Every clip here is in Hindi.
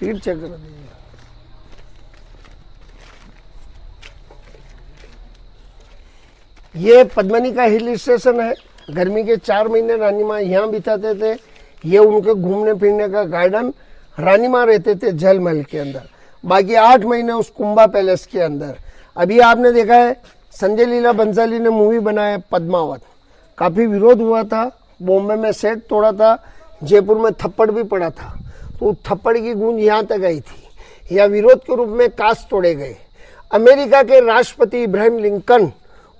टिकट चेक करा दीजिए। ये पद्मनी का हिल स्टेशन है। गर्मी के 4 महीने रानी माँ यहाँ बिताते थे। ये उनके घूमने फिरने का गार्डन। रानी माँ रहते थे जल महल के अंदर, बाकी 8 महीने उस कुंभा पैलेस के अंदर। अभी आपने देखा है संजय लीला बंसाली ने मूवी बनाया पद्मावत, काफ़ी विरोध हुआ था, बॉम्बे में सेट तोड़ा था, जयपुर में थप्पड़ भी पड़ा था। तो थप्पड़ की गूंज यहाँ तक आई थी, या विरोध के रूप में कांच तोड़े गए। अमेरिका के राष्ट्रपति इब्राहिम लिंकन,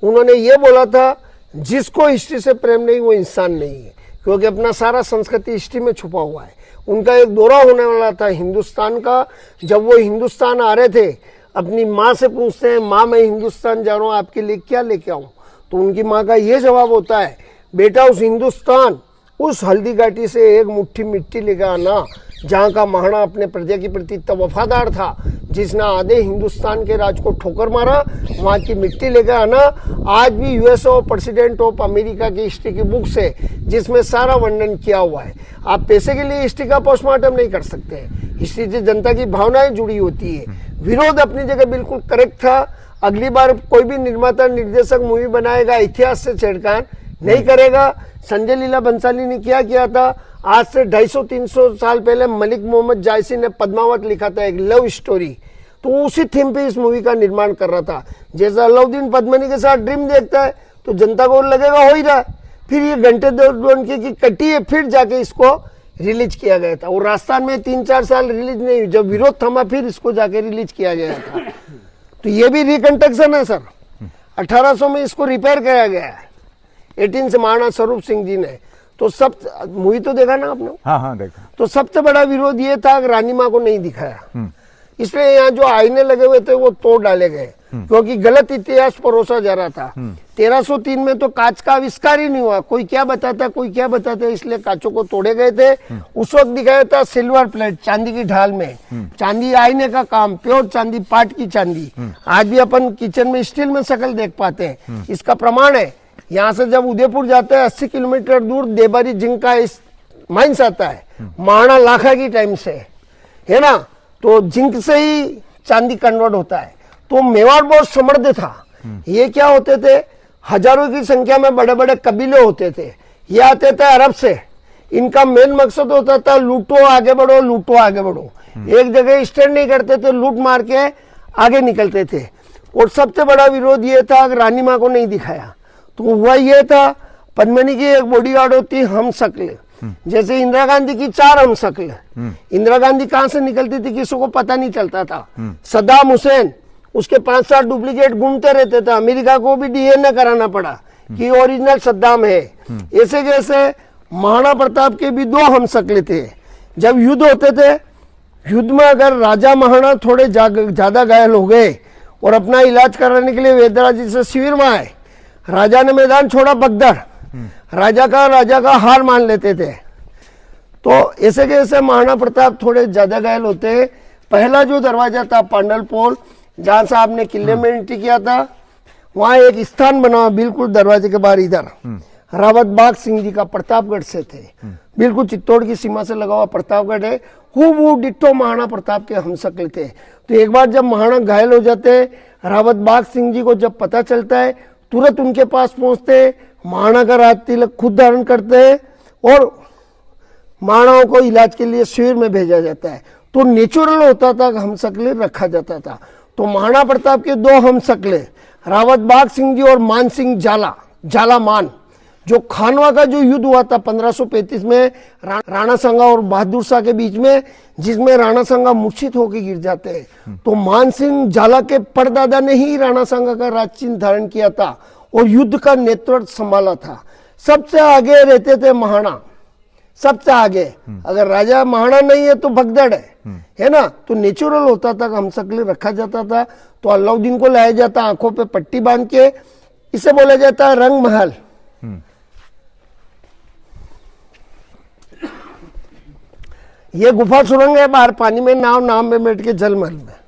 उन्होंने ये बोला था जिसको हिस्ट्री से प्रेम नहीं वो इंसान नहीं है, क्योंकि अपना सारा संस्कृति हिस्ट्री में छुपा हुआ है। उनका एक दौरा होने वाला था हिंदुस्तान का। जब वो हिंदुस्तान आ रहे थे, अपनी माँ से पूछते हैं, माँ मैं हिंदुस्तान जा रहा हूँ, आपके लिए क्या लेके आऊँ? तो उनकी माँ का ये जवाब होता है, बेटा उस हिंदुस्तान, उस हल्दी घाटी से एक मुट्ठी मिट्टी लेकर आना जहाँ का महाराणा अपने प्रजा के प्रति इतना वफादार था, जिसने आधे हिंदुस्तान के राज को ठोकर मारा, वहाँ की मिट्टी लेकर आना। आज भी यूएस प्रेसिडेंट ऑफ अमेरिका की हिस्ट्री की बुक से, जिसमें सारा वर्णन किया हुआ है। आप पैसे के लिए हिस्ट्री का पोस्टमार्टम नहीं कर सकते हैं। हिस्ट्री से जनता की भावनाएं जुड़ी होती है। विरोध अपनी जगह बिल्कुल करेक्ट था। अगली बार कोई भी निर्माता निर्देशक मूवी बनाएगा, इतिहास से छेड़खानी नहीं करेगा। संजय लीला बंसाली ने क्या किया था, आज से 250-300 साल पहले मलिक मोहम्मद जायसी ने पद्मावत लिखा था, एक लव स्टोरी। तो उसी थीम पे इस मूवी का निर्माण कर रहा था। जैसा अलाउद्दीन पद्मिनी के साथ ड्रीम देखता है तो जनता को लगेगा हो ही रहा है। फिर ये घंटे 2 की कटी है, फिर जाके इसको रिलीज किया गया था। और राजस्थान में 3-4 साल रिलीज नहीं हुई, जब विरोध थमा फिर इसको जाके रिलीज किया गया था। तो ये भी रिकंस्ट्रक्शन है सर। 1800 में इसको रिपेयर किया गया है 18 से महाराणा स्वरूप सिंह जी ने। तो सब मूवी तो देखा ना आपने? हाँ देखा। तो सबसे बड़ा विरोध ये था कि रानी माँ को नहीं दिखाया, इसलिए यहाँ जो आईने लगे हुए थे वो तोड़ डाले गए, क्योंकि गलत इतिहास परोसा जा रहा था। 1303 में तो कांच का आविष्कार ही नहीं हुआ, कोई क्या बताता कोई क्या बताता, इसलिए कांचों को तोड़े गए थे। उस वक्त दिखाया था सिल्वर प्लेट, चांदी की ढाल में, चांदी आईने का काम, प्योर चांदी, पाट की चांदी। आज भी अपन किचन में स्टील में शक्ल देख पाते हैं। इसका प्रमाण है, यहाँ से जब उदयपुर जाते हैं 80 किलोमीटर दूर देबारी जिंक का इस माइंस आता है, महाराणा लाखा की टाइम से, है ना। तो जिंक से ही चांदी कन्वर्ट होता है। तो मेवाड़ बहुत समृद्ध था। ये क्या होते थे, हजारों की संख्या में बड़े बड़े कबीले होते थे। ये आते थे अरब से। इनका मेन मकसद होता था लूटो आगे बढ़ो, लूटो आगे बढ़ो। एक जगह स्टैंड नहीं करते थे, लूट मार के आगे निकलते थे। और सबसे बड़ा विरोध ये था कि रानी माँ को नहीं दिखाया। तो हुआ ये था, पद्मिनी की एक बॉडीगार्ड होती हम शक्ल, जैसे इंदिरा गांधी की 4 हम शक्ल। इंदिरा गांधी कहां से निकलती थी किसी को पता नहीं चलता था। सद्दाम हुसैन, उसके 5-7 डुप्लीकेट घूमते रहते थे। अमेरिका को भी डीएनए कराना पड़ा कि ओरिजिनल सद्दाम है। ऐसे जैसे महाराणा प्रताप के भी 2 हम शक्ल थे। जब युद्ध होते थे, युद्ध में अगर राजा महाराणा थोड़े ज्यादा घायल हो गए और अपना इलाज कराने के लिए वेदराज जी से शिविर में आए, राजा ने मैदान छोड़ा बगदड़, राजा का हार मान लेते थे। तो ऐसे कैसे महाराणा प्रताप थोड़े ज्यादा घायल होते हैं। पहला जो दरवाजा था पांडल पोल, जहां से आपने किले में एंट्री किया था, वहां एक स्थान बना बिल्कुल दरवाजे के बाहर, इधर रावत बाग सिंह जी का प्रतापगढ़ से थे, बिल्कुल चित्तौड़ की सीमा से लगा हुआ प्रतापगढ़ है। वो डिट्टो महाराणा प्रताप के हम शक्ल थे। तो एक बार जब महाराणा घायल हो जाते हैं, रावत बाग सिंह जी को जब पता चलता है, तुरंत उनके पास पहुंचते, महाराणा का राज तिलक खुद धारण करते हैं और महाराणाओं को इलाज के लिए शिविर में भेजा जाता है। तो नेचुरल होता था, हम शक्लें रखा जाता था। तो महाराणा प्रताप के 2 हम शक्लें, रावत बाग सिंह जी और मान सिंह जाला मान, जो खानवा का जो युद्ध हुआ था 1535 में राणा सांगा और बहादुर शाह के बीच में, जिसमें राणा सांगा मूर्छित होकर गिर जाते हैं। तो मान सिंह जाला के परदादा ने ही राणा सांगा का राज चिन्ह धारण किया था और युद्ध का नेतृत्व संभाला था। सबसे आगे रहते थे महाराणा, सबसे आगे। अगर राजा महाराणा नहीं है तो भगदड़ है ना। तो नेचुरल होता था, हम शक्ल रखा जाता था। तो अलाउद्दीन को लाया जाता आंखों पे पट्टी बांध के, इसे बोला जाता है रंग महल। ये गुफा सुरंग है, बाहर पानी में नाव में बैठ के जल महल में।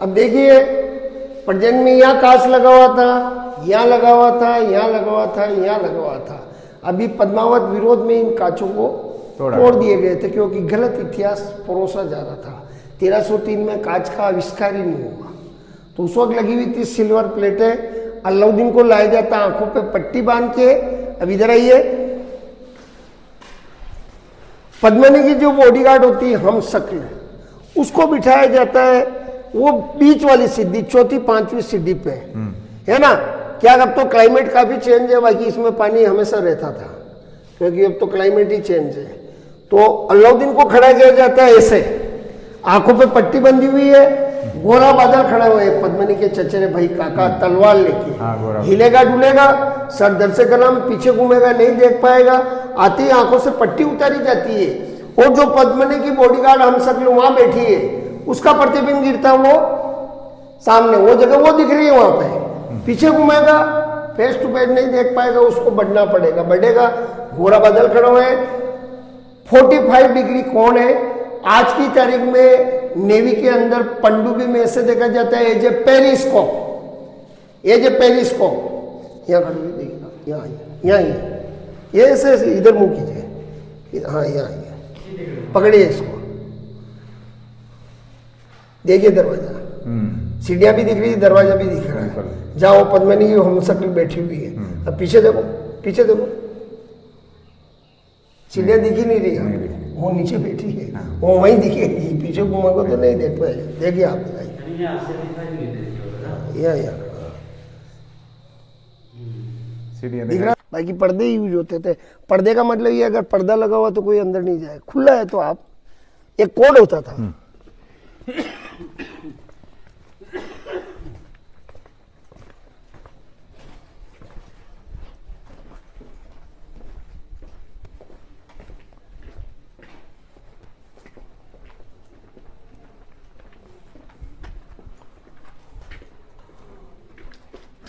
अब देखिए प्रजन में यहाँ कांच लगा हुआ था, यहाँ लगा हुआ था, यहाँ लगा हुआ था, यहाँ लगा हुआ था। अभी पद्मावत विरोध में इन कांचों को तोड़ दिए गए थे क्योंकि गलत इतिहास परोसा जा रहा था। 1303 में कांच का आविष्कार ही नहीं हुआ। तो उस वक्त लगी हुई थी सिल्वर प्लेटें। अलाउद्दीन को लाया जाता आंखों पे पट्टी बांध के। अब इधर आइए, पद्मिनी की जो बॉडीगार्ड होती है हम शक्ल, उसको बिठाया जाता है वो बीच वाली सीढ़ी, चौथी पांचवी सीढ़ी पे, है ना। क्या अब तो क्लाइमेट काफी चेंज है, बाकी इसमें पानी हमेशा रहता था क्योंकि अब तो क्लाइमेट ही चेंज है। तो अलाउद्दीन को खड़ा किया जाता है ऐसे, आंखों पे पट्टी बंधी हुई है, गोरा बादल खड़ा हुआ है, पद्मिनी के चचेरे भाई काका तलवार लेके। हिलेगा डुलेगा, सर दर से गरम, पीछे घूमेगा नहीं देख पाएगा, आती ही आंखों से पट्टी उतारी जाती है और जो पद्मिनी की बॉडीगार्ड हम शक्ल वहां बैठी है उसका प्रतिबिंब गिरता है वो सामने, वो जगह वो दिख रही है वहां पे। पीछे घूमेगा, फेस टू फेस नहीं देख पाएगा, उसको बढ़ना पड़ेगा, बढ़ेगा, गोरा बादल खड़ा हुआ है। 45 डिग्री कोण है। आज की तारीख में नेवी के अंदर पनडुब्बी में ऐसे देखा जाता है as a periscope, as a periscope. यहाँ खड़ी हुई देखिएगा, यहाँ ये ऐसे इधर मुंह कीजिए, हाँ यहाँ पकड़िए इसको, देखिए दरवाजा, सीढ़ियां भी दिख रही है, दरवाजा भी दिख रहा है। जहाँ वो पद्मिनी की हम शक्ल बैठी हुई है। अब पीछे देखो, पीछे देखो, सीढ़ियां दिख ही नहीं रही, वो नीचे बैठी है, वो वहीं दिखेगी, पीछे घूमेगा तो नहीं देख पाए। देखिए आप दिख रहा। बाकी पर्दे यूज होते थे। पर्दे का मतलब ये अगर पर्दा लगा हुआ तो कोई अंदर नहीं जाए, खुला है तो आप, एक कोड होता था।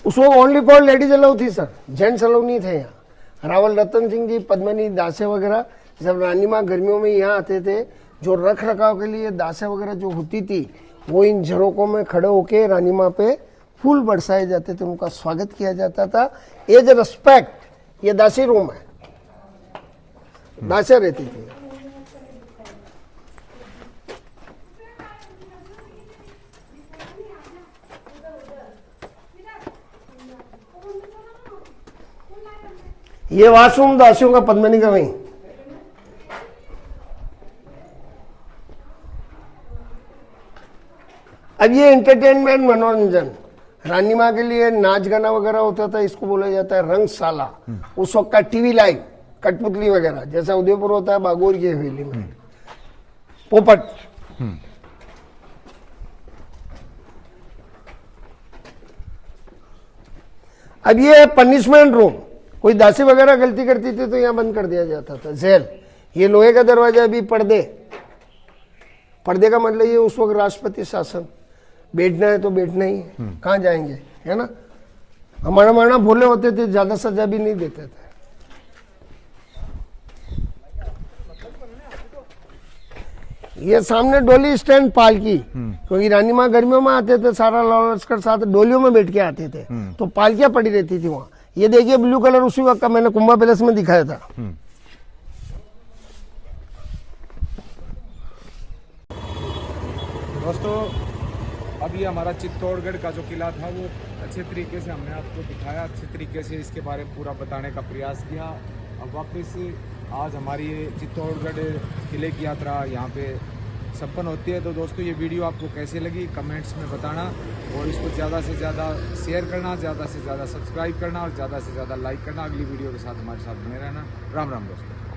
उस वक्त ओनली फॉर लेडीज अलाउ थी सर, जेंट्स अलाउ नहीं थे यहाँ। रावल रतन सिंह जी, पद्मिनी दासे वगैरह जब रानी माँ गर्मियों में यहाँ आते थे, जो रख रखाव के लिए दासे वगैरह जो होती थी वो इन झरोकों में खड़े होके रानी माँ पे फूल बरसाए जाते थे, उनका स्वागत किया जाता था एज ए रिस्पेक्ट। ये दासी रूम है, दासे रहती थी। ये वॉशरूम दासियों का पद्मिनी का वहीं। अब ये एंटरटेनमेंट मनोरंजन, रानी माँ के लिए नाच गाना वगैरह होता था, इसको बोला जाता है रंगशाला। उस वक्त का टीवी लाइव, कठपुतली वगैरह जैसा उदयपुर होता है बागोर की हवेली में, पोपट। अब ये पनिशमेंट रूम, कोई दासी वगैरह गलती करती थी तो यहाँ बंद कर दिया जाता था, जेल। ये लोहे का दरवाजा भी, पर्दे, पर्दे का मतलब ये उस वक्त राष्ट्रपति शासन, बैठना है तो बैठना ही है, कहाँ जाएंगे, है ना। हमारा माना भोले होते थे, ज्यादा सजा भी नहीं देते थे। ये सामने डोली स्टैंड पालकी, क्योंकि रानी माँ गर्मियों में आते थे, सारा लाल लश्कर साथ डोलियों में बैठ के आते थे, तो पालकियां पड़ी रहती थी वहां। ये देखिए ब्लू कलर उसी वक्त का मैंने कुंभा पैलेस में दिखाया था। दोस्तों अभी हमारा चित्तौड़गढ़ का जो किला था वो अच्छे तरीके से हमने आपको दिखाया, अच्छे तरीके से इसके बारे में पूरा बताने का प्रयास किया। अब वापस आज हमारी चित्तौड़गढ़ किले की यात्रा यहाँ पे संपन्न होती है। तो दोस्तों ये वीडियो आपको कैसे लगी कमेंट्स में बताना, और इसको ज़्यादा से ज़्यादा शेयर करना, ज़्यादा से ज़्यादा सब्सक्राइब करना और ज़्यादा से ज़्यादा लाइक करना। अगली वीडियो के साथ हमारे साथ बने रहना। राम राम दोस्तों।